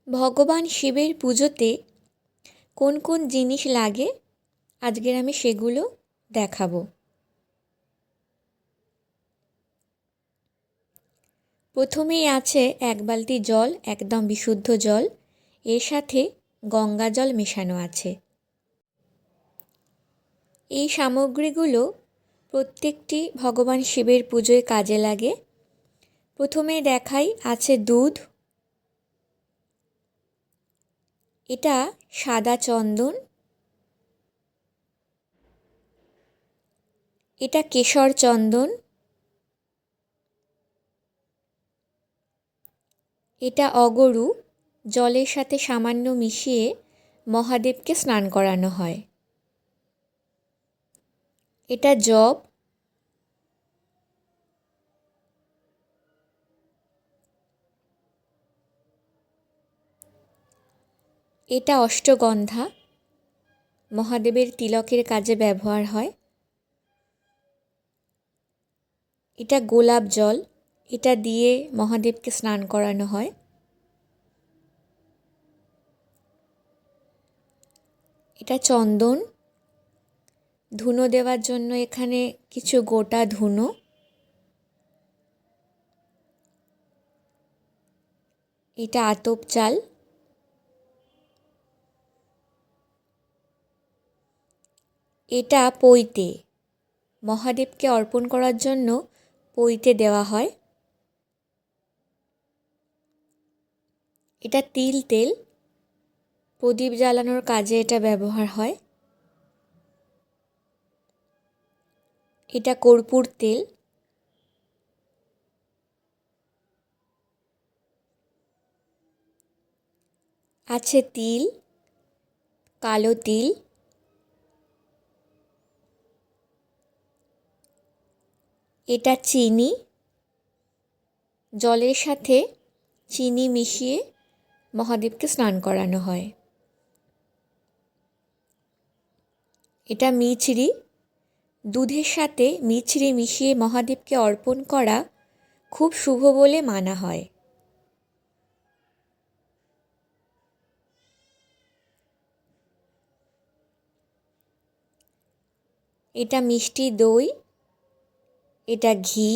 ভগবান শিবের পুজোতে কোন কোন জিনিস লাগে আজকের আমি সেগুলো দেখাবো। প্রথমেই আছে এক বালতি জল, একদম বিশুদ্ধ জল। এর সাথে গঙ্গা জল মেশানো আছে। এই সামগ্রীগুলো প্রত্যেকটি ভগবান শিবের পুজোয় কাজে লাগে। প্রথমে দেখাই, আছে দুধ, এটা সাদা চন্দন, এটা কেশর চন্দন, এটা অগরু, জলের সাথে সামান্য মিশিয়ে মহাদেবকে স্নান করানো হয়। এটা জব, এটা অষ্টগন্ধা, মহাদেবের তিলকের কাজে ব্যবহার হয়। এটা গোলাপ জল, এটা দিয়ে মহাদেবকে স্নান করানো হয়। এটা চন্দন, ধুনো দেওয়ার জন্য এখানে কিছু গোটা ধুনো। এটা আতপ চাল, এটা পৈতে, মহাদেবকে অর্পণ করার জন্য পৈতে দেওয়া হয়। এটা তিল তেল, প্রদীপ জ্বালানোর কাজে এটা ব্যবহার হয়। এটা কর্পূর তেল, আছে তিল, কালো তিল, এটা চিনি, জলের সাথে চিনি মিশিয়ে মহাদেবকে স্নান করানো হয়। এটা মিছরি, দুধের সাথে মিছরি মিশিয়ে মহাদেবকে অর্পণ করা খুব শুভ বলে মানা হয়। এটা মিষ্টি দই, এটা ঘি,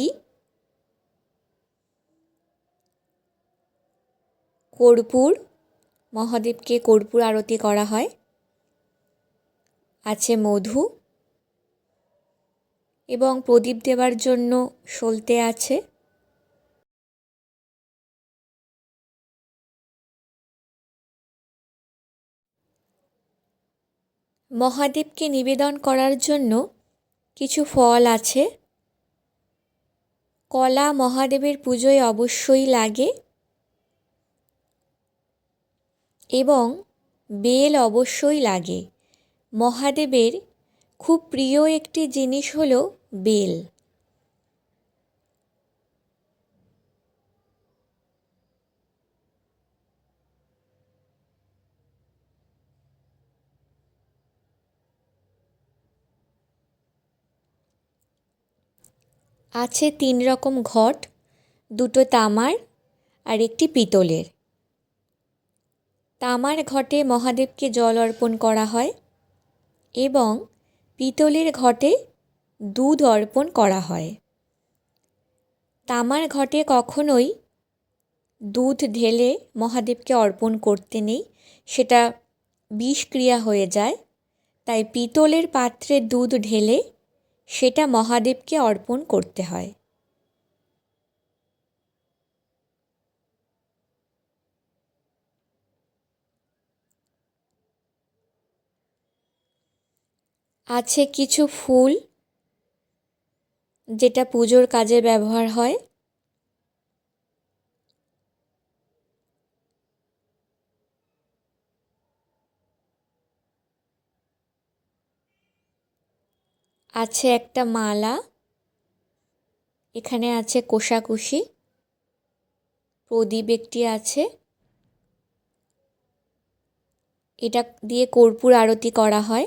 কর্পূর, মহাদেবকে কর্পূর আরতি করা হয়। আছে মধু এবং প্রদীপ দেওয়ার জন্য সলতে আছে। মহাদেবকে নিবেদন করার জন্য কিছু ফল আছে। কলা মহাদেবের পুজোয় অবশ্যই লাগে এবং বেল অবশ্যই লাগে। মহাদেবের খুব প্রিয় একটি জিনিস হলো বেল। আছে 3 রকম ঘট, দুটো তামার আর একটি পিতলের। তামার ঘটে মহাদেবকে জল অর্পণ করা হয় এবং পিতলের ঘটে দুধ অর্পণ করা হয়। তামার ঘটে কখনোই দুধ ঢেলে মহাদেবকে অর্পণ করতে নেই, সেটা বিষক্রিয়া হয়ে যায়। তাই পিতলের পাত্রে দুধ ঢেলে সেটা মহাদেবকে অর্পণ করতে হয়। আছে কিছু ফুল যেটা পুজোর কাজে ব্যবহার হয়। আছে একটা মালা, এখানে আছে কোষাকুষি, প্রদীপ একটি আছে, এটা দিয়ে কর্পূর আরতি করা হয়।